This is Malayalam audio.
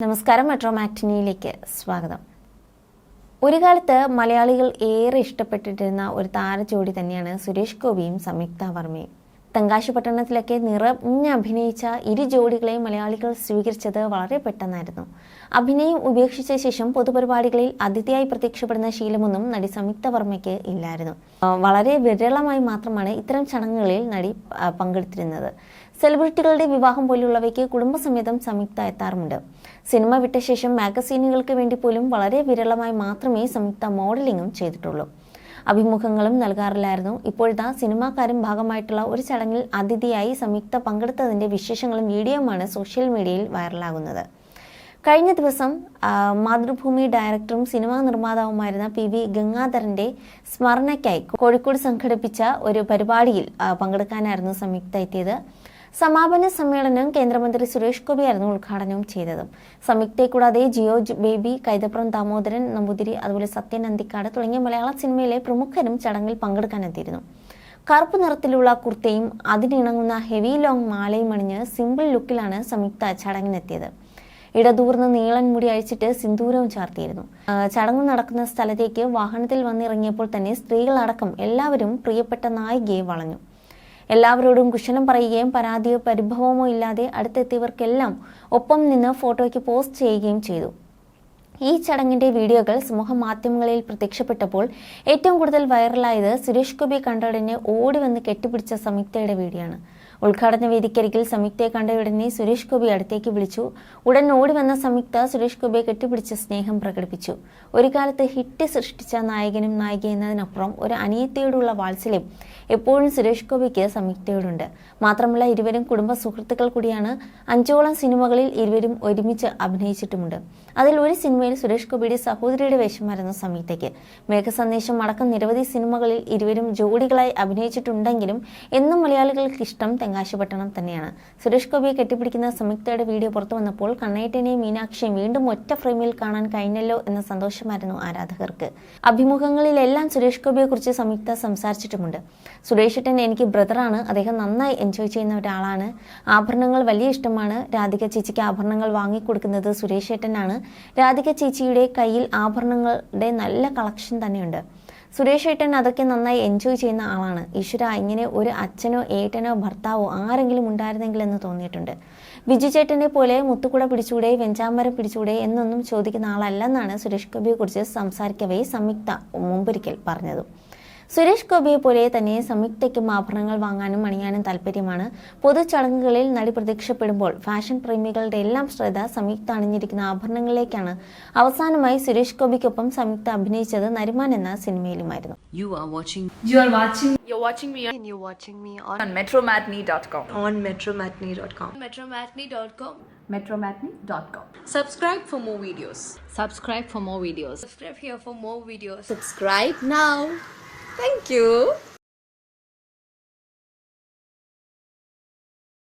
നമസ്കാരം, മെട്രോ മാറ്റിനിയിലേക്ക് സ്വാഗതം. ഒരു കാലത്ത് മലയാളികൾ ഏറെ ഇഷ്ടപ്പെട്ടിരുന്ന ഒരു താരജോഡി തന്നെയാണ് സുരേഷ് ഗോപിയും സംയുക്ത വർമ്മയും. തെങ്കാശിപട്ടണത്തിലൊക്കെ നിറഞ്ഞ് അഭിനയിച്ച ഇരു ജോഡികളെയും മലയാളികൾ സ്വീകരിച്ചത് വളരെ പെട്ടെന്നായിരുന്നു. അഭിനയം ഉപേക്ഷിച്ച ശേഷം പൊതുപരിപാടികളിൽ അതിഥിയായി പ്രത്യക്ഷപ്പെടുന്ന ശീലമൊന്നും നടി സംയുക്ത വർമ്മയ്ക്ക് ഇല്ലായിരുന്നു. വളരെ വിരളമായി മാത്രമാണ് ഇത്തരം ചടങ്ങുകളിൽ നടി പങ്കെടുത്തിരുന്നത്. സെലിബ്രിറ്റികളുടെ വിവാഹം പോലുള്ളവയ്ക്ക് കുടുംബസമേതം സംയുക്ത എത്താറുമുണ്ട്. സിനിമ വിട്ട ശേഷം മാഗസീനുകൾക്ക് വേണ്ടി പോലും വളരെ വിരളമായി മാത്രമേ സംയുക്ത മോഡലിംഗും ചെയ്തിട്ടുള്ളൂ. അഭിമുഖങ്ങളും നൽകാറില്ലായിരുന്നു. ഇപ്പോഴത്തെ സിനിമാക്കാരും ഭാഗമായിട്ടുള്ള ഒരു ചടങ്ങിൽ അതിഥിയായി സംയുക്ത പങ്കെടുത്തതിന്റെ വിശേഷങ്ങളും വീഡിയോയുമാണ് സോഷ്യൽ മീഡിയയിൽ വൈറലാകുന്നത്. കഴിഞ്ഞ ദിവസം മാതൃഭൂമി ഡയറക്ടറും സിനിമാ നിർമ്മാതാവുമായിരുന്ന PV ഗംഗാധരന്റെ സ്മരണയ്ക്കായി കോഴിക്കോട് സംഘടിപ്പിച്ച ഒരു പരിപാടിയിൽ പങ്കെടുക്കാനായിരുന്നു സംയുക്ത എത്തിയത്. സമാപന സമ്മേളനം കേന്ദ്രമന്ത്രി സുരേഷ് ഗോപിയായിരുന്നു ഉദ്ഘാടനം ചെയ്തത്. സംയുക്തയെ കൂടാതെ ജിയോ ബേബി, കൈതപ്രം ദാമോദരൻ നമ്പൂതിരി, അതുപോലെ സത്യൻ അന്തിക്കാട് തുടങ്ങിയ മലയാള സിനിമയിലെ പ്രമുഖരും ചടങ്ങിൽ പങ്കെടുക്കാനെത്തിയിരുന്നു. കറുപ്പ് നിറത്തിലുള്ള കുർത്തയും അതിനിണങ്ങുന്ന ഹെവി ലോങ് മാലയും അണിഞ്ഞ് സിമ്പിൾ ലുക്കിലാണ് സംയുക്ത ചടങ്ങിനെത്തിയത്. ഇടതൂർന്ന് നീളൻ മുടി അഴിച്ചിട്ട് സിന്ദൂരവും ചാർത്തിയിരുന്നു. ചടങ്ങ് നടക്കുന്ന സ്ഥലത്തേക്ക് വാഹനത്തിൽ വന്നിറങ്ങിയപ്പോൾ തന്നെ സ്ത്രീകളടക്കം എല്ലാവരും പ്രിയപ്പെട്ട നായികയെ വളഞ്ഞു. എല്ലാവരോടും കുശലം പറയുകയും പരാതിയോ പരിഭവമോ ഇല്ലാതെ അടുത്തെത്തിയവർക്കെല്ലാം ഒപ്പം നിന്ന് ഫോട്ടോയ്ക്ക് പോസ്റ്റ് ചെയ്യുകയും ചെയ്തു. ഈ ചടങ്ങിന്റെ വീഡിയോകൾ സമൂഹ മാധ്യമങ്ങളിൽ പ്രത്യക്ഷപ്പെട്ടപ്പോൾ ഏറ്റവും കൂടുതൽ വൈറലായത് സുരേഷ് ഗോപി കണ്ടയുടനെ ഓടി വന്ന് കെട്ടിപ്പിടിച്ച സംയുക്തയുടെ വീഡിയോ ആണ്. ഉദ്ഘാടന വേദിക്കരികിൽ സംയുക്തയെ കണ്ടയുടനെ സുരേഷ് ഗോപി അടുത്തേക്ക് വിളിച്ചു. ഉടൻ ഓടി വന്ന സംയുക്ത സുരേഷ് ഗോപിയെ കെട്ടിപ്പിടിച്ച് സ്നേഹം പ്രകടിപ്പിച്ചു. ഒരു കാലത്ത് ഹിറ്റ് സൃഷ്ടിച്ച നായകനും നായിക എന്നതിനപ്പുറം ഒരു അനിയത്തിയോടുള്ള വാത്സല്യം എപ്പോഴും സുരേഷ് ഗോപിക്ക് സംയുക്തയോടുണ്ട്. മാത്രമല്ല, ഇരുവരും കുടുംബ സുഹൃത്തുക്കൾ കൂടിയാണ്. 5ഓളം സിനിമകളിൽ ഇരുവരും ഒരുമിച്ച് അഭിനയിച്ചിട്ടുമുണ്ട്. അതിൽ ഒരു സിനിമയിൽ സുരേഷ് ഗോപിയുടെ സഹോദരിയുടെ വേഷമായിരുന്നു സംയുക്തയ്ക്ക്. മേഘസന്ദേശം അടക്കം നിരവധി സിനിമകളിൽ ഇരുവരും ജോഡികളായി അഭിനയിച്ചിട്ടുണ്ടെങ്കിലും എന്നും മലയാളികൾക്ക് ഇഷ്ടം തെങ്കാശിപട്ടണം തന്നെയാണ്. സുരേഷ് ഗോപിയെ കെട്ടിപ്പിടിക്കുന്ന സംയുക്തയുടെ വീഡിയോ പുറത്തു വന്നപ്പോൾ കണ്ണേട്ടനെയും മീനാക്ഷിയെയും വീണ്ടും ഒറ്റ ഫ്രെയിമിൽ കാണാൻ കഴിഞ്ഞല്ലോ എന്ന സന്തോഷമായിരുന്നു ആരാധകർക്ക്. അഭിമുഖങ്ങളിലെല്ലാം സുരേഷ് ഗോപിയെക്കുറിച്ച് സംയുക്ത സംസാരിച്ചിട്ടുമുണ്ട്. സുരേഷ് ഏട്ടൻ എനിക്ക് ബ്രദറാണ്. അദ്ദേഹം നന്നായി എൻജോയ് ചെയ്യുന്ന ഒരാളാണ്. ആഭരണങ്ങൾ വലിയ ഇഷ്ടമാണ്. രാധിക ചേച്ചിക്ക് ആഭരണങ്ങൾ വാങ്ങിക്കൊടുക്കുന്നത് സുരേഷ് ഏട്ടനാണ്. രാധിക ചേച്ചിയുടെ കയ്യിൽ ആഭരണങ്ങളുടെ നല്ല കളക്ഷൻ തന്നെയുണ്ട്. സുരേഷ് ഏട്ടൻ അതൊക്കെ നന്നായി എൻജോയ് ചെയ്യുന്ന ആളാണ്. ഈശ്വര, ഇങ്ങനെ ഒരു അച്ഛനോ ഏട്ടനോ ഭർത്താവോ ആരെങ്കിലും ഉണ്ടായിരുന്നെങ്കിൽ എന്ന് തോന്നിയിട്ടുണ്ട്. ബിജു ചേട്ടനെ പോലെ മുത്തുകുട പിടിച്ചൂടെ, വെഞ്ചാമരം പിടിച്ചൂടെ എന്നൊന്നും ചോദിക്കുന്ന ആളല്ലെന്നാണ് സുരേഷ് ഗോപിയെക്കുറിച്ച് സംസാരിക്കവേ സംയുക്ത മുമ്പൊരിക്കൽ പറഞ്ഞത്. സുരേഷ് ഗോപിയെ പോലെ തന്നെ സംയുക്തയ്ക്കും ആഭരണങ്ങൾ വാങ്ങാനും അണിയാനും താല്പര്യമാണ്. പൊതു ചടങ്ങുകളിൽ നടി പ്രത്യക്ഷപ്പെടുമ്പോൾ ഫാഷൻ പ്രേമികളുടെ എല്ലാം ശ്രദ്ധ സംയുക്ത അണിഞ്ഞിരിക്കുന്ന ആഭരണങ്ങളിലേക്കാണ്. അവസാനമായി സുരേഷ് ഗോപിക്കൊപ്പം സംയുക്ത അഭിനയിച്ചത് നരിമാൻ എന്ന സിനിമയിലുമായിരുന്നു. You're watching me on metromatney.com. metromatney.com. metromatney.com. Subscribe for more videos. Subscribe for more videos. Subscribe here for more videos. Subscribe now. Thank you.